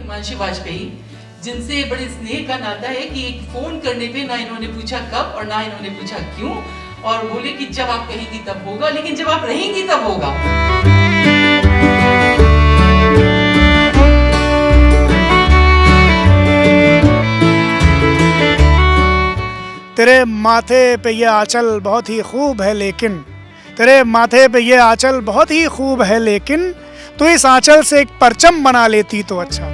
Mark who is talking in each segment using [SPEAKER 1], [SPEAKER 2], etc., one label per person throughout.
[SPEAKER 1] हिमांशु वाजपेयी, जिनसे बड़े स्नेह का नाता है कि एक फोन करने पे ना इन्होंने पूछा कब और ना इन्होंने पूछा क्यों, और बोले कि जब आप कहेंगी तब होगा, लेकिन जब आप रहेंगी तब होगा।
[SPEAKER 2] तेरे माथे पे ये आंचल बहुत ही खूब है लेकिन, तेरे माथे पे ये आंचल बहुत ही खूब है लेकिन, तो इस आंचल से एक परचम बना लेती तो अच्छा।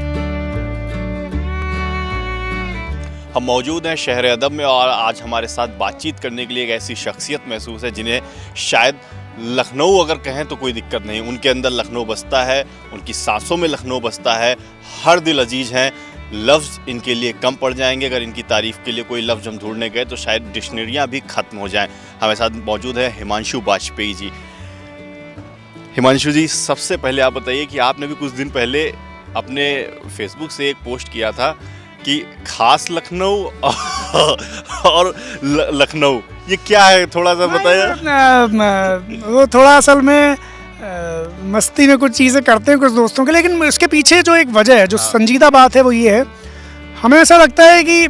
[SPEAKER 3] हम मौजूद हैं शहर अदब में और आज हमारे साथ बातचीत करने के लिए एक ऐसी शख्सियत महसूस है जिन्हें शायद लखनऊ अगर कहें तो कोई दिक्कत नहीं, उनके अंदर लखनऊ बसता है, उनकी सांसों में लखनऊ बसता है, हर दिल अजीज हैं, लफ्ज़ इनके लिए कम पड़ जाएंगे। अगर इनकी तारीफ़ के लिए कोई लफ्ज़ हम ढूंढने गए तो शायद डिक्शनरियाँ भी ख़त्म हो जाएं। हमारे साथ मौजूद है हिमांशु वाजपेयी जी। हिमांशु जी, सबसे पहले आप बताइए कि आपने भी कुछ दिन पहले अपने फेसबुक से एक पोस्ट किया था कि खास लखनऊ और लखनऊ, ये क्या है, थोड़ा सा बताइए।
[SPEAKER 2] वो थोड़ा असल में मस्ती में कुछ चीज़ें करते हैं कुछ दोस्तों के, लेकिन इसके पीछे जो एक वजह है, जो संजीदा बात है, वो ये है, हमें ऐसा लगता है कि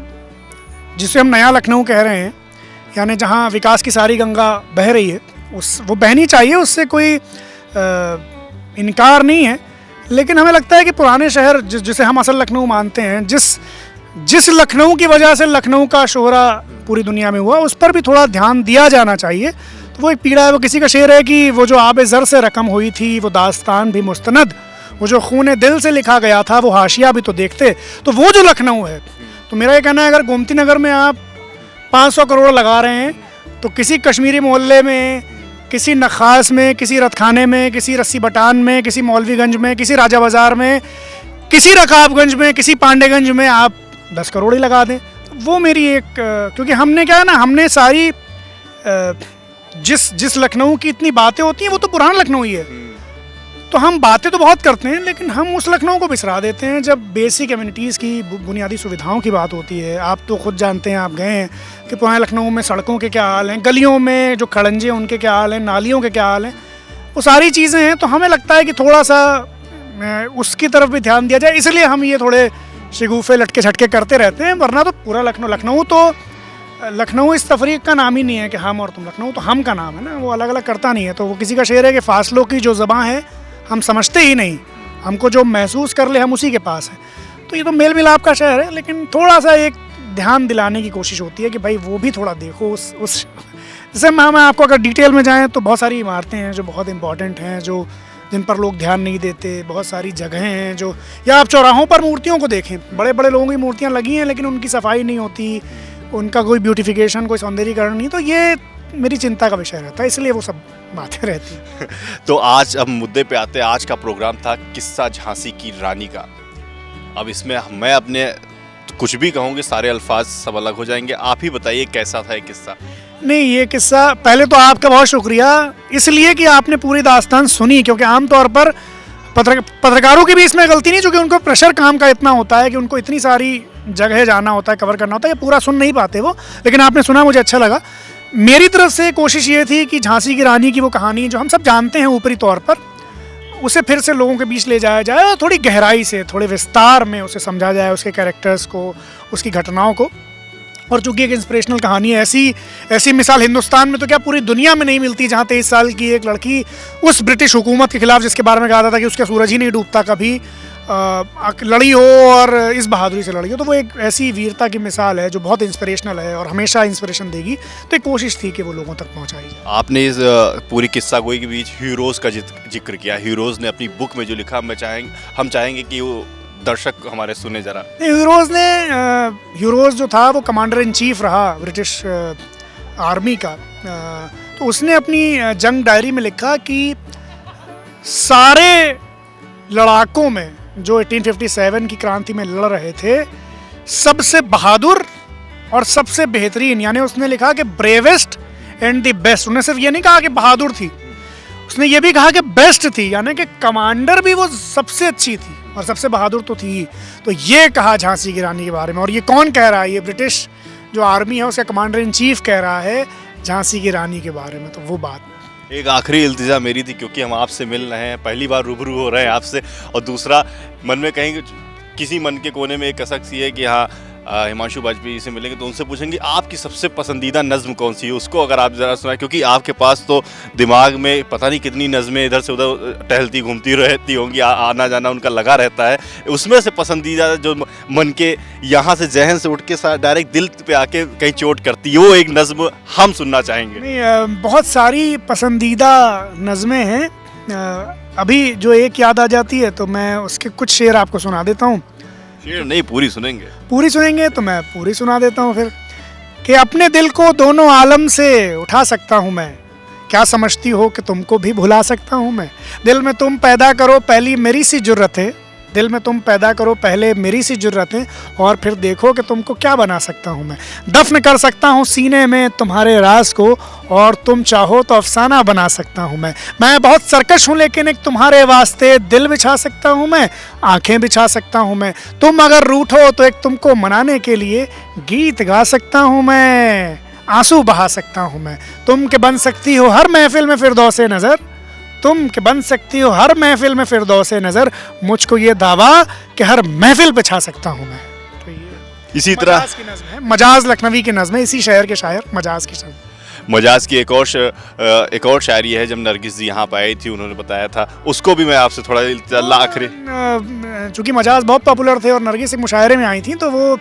[SPEAKER 2] जिसे हम नया लखनऊ कह रहे हैं, यानी जहाँ विकास की सारी गंगा बह रही है, वो बहनी चाहिए, उससे कोई इनकार नहीं है, लेकिन हमें लगता है कि पुराने शहर जिसे हम असल लखनऊ मानते हैं, जिस लखनऊ की वजह से लखनऊ का शोहरा पूरी दुनिया में हुआ, उस पर भी थोड़ा ध्यान दिया जाना चाहिए। तो वो एक पीड़ा है, वो किसी का शेर है कि वो जो आब ज़र से रकम हुई थी वो दास्तान भी मुस्तनद, वो जो खून दिल से लिखा गया था वो हाशिया भी तो देखते। तो वो जो लखनऊ है, तो मेरा ये कहना है, अगर गोमती नगर में आप 500 करोड़ लगा रहे हैं तो किसी कश्मीरी मोहल्ले में, किसी नखास में, किसी रतखाने में, किसी रस्सी बटान में, किसी मौलवीगंज में, किसी राजा बाज़ार में, किसी रकाबगंज में, किसी पांडेगंज में आप 10 करोड़ ही लगा दें। वो मेरी एक, क्योंकि हमने क्या है ना, हमने सारी जिस लखनऊ की इतनी बातें होती हैं वो तो पुराना लखनऊ ही है, तो हम बातें तो बहुत करते हैं लेकिन हम उस लखनऊ को बिसरा देते हैं जब बेसिक कम्युनिटीज़ की बुनियादी सुविधाओं की बात होती है। आप तो खुद जानते हैं, आप गए हैं कि पुराने लखनऊ में सड़कों के क्या हाल हैं, गलियों में जो खड़ंजे उनके क्या हाल हैं, नालियों के क्या हाल हैं, वो सारी चीज़ें हैं। तो हमें लगता है कि थोड़ा सा उसकी तरफ भी ध्यान दिया जाए, इसलिए हम ये थोड़े शगुफ़े लटके झटके करते रहते हैं। वरना तो पूरा लखनऊ इस तफरीक का नाम ही नहीं है कि हम और तुम, लखनऊ तो हम का नाम है ना, वो अलग अलग करता नहीं है। तो वो किसी का शेर है कि फासलों की जो ज़बां है हम समझते ही नहीं, हमको जो महसूस कर ले हम उसी के पास हैं। तो ये तो मेल मिलाप का शहर है, लेकिन थोड़ा सा एक ध्यान दिलाने की कोशिश होती है कि भाई वो भी थोड़ा देखो उस जैसे मैं आपको अगर डिटेल में जाएँ तो बहुत सारी इमारतें हैं जो बहुत इंपॉर्टेंट हैं, जो जिन पर लोग ध्यान नहीं देते, बहुत सारी जगहें हैं जो, या आप चौराहों पर मूर्तियों को देखें, बड़े बड़े लोगों की मूर्तियाँ लगी हैं लेकिन उनकी सफाई नहीं होती, उनका कोई ब्यूटिफिकेशन, कोई सौंदर्यीकरण नहीं। तो ये मेरी चिंता का विषय रहता है, इसलिए वो सब बातें रहती हैं।
[SPEAKER 3] तो आज अब मुद्दे पे आते हैं। आज का प्रोग्राम था किस्सा झांसी की रानी का। अब इसमें मैं अपने कुछ भी कहूँगी, सारे अल्फाज सब अलग हो जाएंगे। आप ही बताइए कैसा था ये किस्सा।
[SPEAKER 2] नहीं, ये किस्सा, पहले तो आपका बहुत शुक्रिया इसलिए कि आपने पूरी दास्तान सुनी, क्योंकि आमतौर पर पत्रकारों की भी इसमें गलती नहीं, क्योंकि उनको प्रेशर काम का इतना होता है कि उनको इतनी सारी जगह जाना होता है, कवर करना होता है, ये पूरा सुन नहीं पाते वो। लेकिन आपने सुना, मुझे अच्छा लगा। मेरी तरफ से कोशिश ये थी कि झांसी की रानी की वो कहानी जो हम सब जानते हैं ऊपरी तौर पर, उसे फिर से लोगों के बीच ले जाया जाए और थोड़ी गहराई से, थोड़े विस्तार में उसे समझा जाए, उसके कैरेक्टर्स को, उसकी घटनाओं को। और चूँकि एक इंस्पिरेशनल कहानी है, ऐसी मिसाल हिंदुस्तान में तो क्या पूरी दुनिया में नहीं मिलती, जहाँ 23 साल की एक लड़की उस ब्रिटिश हुकूमत के खिलाफ, जिसके बारे में कहा था कि उसका सूरज ही नहीं डूबता कभी, लड़ी हो और इस बहादुरी से लड़ी हो। तो वो एक ऐसी वीरता की मिसाल है जो बहुत इंस्पिरेशनल है और हमेशा इंस्पिरेशन देगी। तो एक कोशिश थी कि वो लोगों तक पहुँचाई जाए।
[SPEAKER 3] आपने इस पूरी किस्सा गोई के बीच हीरोज़ का जिक्र किया। हीरोज़ ने अपनी बुक में जो लिखा, हम चाहेंगे कि वो दर्शक हमारे सुने जरा।
[SPEAKER 2] हीरोज़ जो था वो कमांडर इन चीफ रहा ब्रिटिश आर्मी का। तो उसने अपनी जंग डायरी में लिखा कि सारे लड़ाकों में जो 1857 की क्रांति में लड़ रहे थे, सबसे बहादुर और सबसे बेहतरीन, यानी उसने लिखा कि ब्रेवेस्ट एंड द बेस्ट। उन्होंने सिर्फ ये नहीं कहा कि बहादुर थी, उसने ये भी कहा कि बेस्ट थी, यानी कि कमांडर भी वो सबसे अच्छी थी और सबसे बहादुर तो थी। तो ये कहा झांसी की रानी के बारे में। और ये कौन कह रहा है? ये ब्रिटिश जो आर्मी है उसका कमांडर इन चीफ कह रहा है झांसी की रानी के बारे में। तो वो बात।
[SPEAKER 3] एक आखिरी इल्तिजा मेरी थी, क्योंकि हम आपसे मिल रहे हैं, पहली बार रूबरू हो रहे हैं आपसे, और दूसरा मन में कहीं किसी मन के कोने में एक कसक सी है कि हाँ हिमांशु वाजपेयी से मिलेंगे तो उनसे पूछेंगे आपकी सबसे पसंदीदा नज़्म कौन सी है, उसको अगर आप ज़रा सुनाएं, क्योंकि आपके पास तो दिमाग में पता नहीं कितनी नज़में इधर से उधर टहलती घूमती रहती होंगी, आना जाना उनका लगा रहता है। उसमें से पसंदीदा जो मन के यहाँ से जहन से उठ के डायरेक्ट दिल पे आके कहीं चोट करती है, वो एक नज़्म हम सुनना चाहेंगे।
[SPEAKER 2] नहीं, बहुत सारी पसंदीदा नज़में हैं। अभी जो एक याद आ जाती है तो मैं उसके कुछ शेर आपको सुना देता हूँ।
[SPEAKER 3] शेर नहीं, पूरी सुनेंगे।
[SPEAKER 2] पूरी सुनेंगे तो मैं पूरी सुना देता हूँ फिर। कि अपने दिल को दोनों आलम से उठा सकता हूँ मैं, क्या समझती हो कि तुमको भी भुला सकता हूँ मैं। दिल में तुम पैदा करो पहली मेरी सी जुर्रतें, दिल में तुम पैदा करो पहले मेरी सी जुर्रतें, और फिर देखो कि तुमको क्या बना सकता हूँ मैं। दफन कर सकता हूँ सीने में तुम्हारे राज को, और तुम चाहो तो अफसाना बना सकता हूँ मैं बहुत सरकश हूँ लेकिन एक तुम्हारे वास्ते दिल बिछा सकता हूँ मैं, आंखें बिछा सकता हूँ मैं। तुम अगर रूठो तो एक तुमको मनाने के लिए गीत गा सकता हूँ मैं, आंसू बहा सकता हूँ मैं। तुम के बन सकती हो हर महफिल में फिरदौसे नज़र, तुम के बन सकती हो हर महफिल में फिरदौसे नज़र, मुझको ये दावा कि हर महफिल पे छा सकता हूँ मैं। तो ये
[SPEAKER 3] इसी तरह
[SPEAKER 2] मजाज की नज़्म है, मजाज लखनवी की नज़्म है, इसी शहर के शायर मजाज की नज़्म।
[SPEAKER 3] मजाज की एक और शायरी है, जब नरगिस जी यहाँ पर आई थी उन्होंने बताया था, उसको भी मैं आपसे थोड़ा आखिरी।
[SPEAKER 2] चूँकि मजाज बहुत पॉपुलर थे और नरगिस एक मुशायरे में आई थी तो वो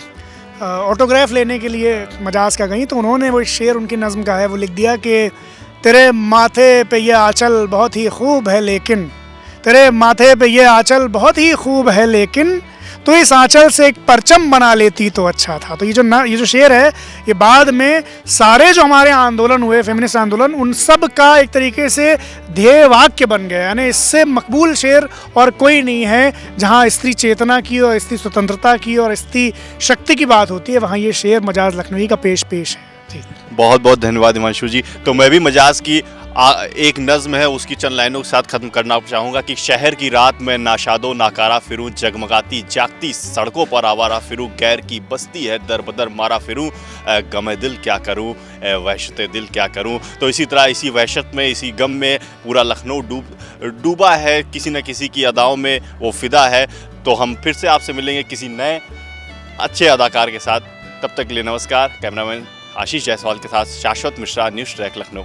[SPEAKER 2] ऑटोग्राफ लेने के लिए मजाज का गई, तो उन्होंने वो शेर उनकी नज़्म का है वो लिख दिया कि तेरे माथे पे ये आंचल बहुत ही खूब है लेकिन, तेरे माथे पे ये आंचल बहुत ही खूब है लेकिन, तो इस आंचल से एक परचम बना लेती तो अच्छा था। तो ये जो शेर है ये बाद में सारे जो हमारे आंदोलन हुए, फेमिनिस्ट आंदोलन, उन सब का एक तरीके से ध्येय वाक्य बन गया। यानी इससे मकबूल शेर और कोई नहीं है, जहाँ स्त्री चेतना की और स्त्री स्वतंत्रता की और स्त्री शक्ति की बात होती है, वहाँ ये शेर मजाज लखनवी का पेश है।
[SPEAKER 3] बहुत बहुत धन्यवाद हिमांशु जी। तो मैं भी मजाज की एक नज़्म है उसकी चंद लाइनों के साथ ख़त्म करना चाहूँगा कि शहर की रात में नाशादो नाकारा फिरूँ, जगमगाती जागती सड़कों पर आवारा फिरूँ, गैर की बस्ती है दर बदर मारा फिरूँ, गम दिल क्या करूँ, वहशत दिल क्या करूँ। तो इसी तरह इसी वहशत में, इसी गम में पूरा लखनऊ डूबा है, किसी न किसी की अदाओं में वो फिदा है। तो हम फिर से आपसे मिलेंगे किसी नए अच्छे अदाकार के साथ, तब तक के लिए नमस्कार। कैमरामैन आशीष जायसवाल के साथ शाश्वत मिश्रा, न्यूज़ ट्रैक लखनऊ।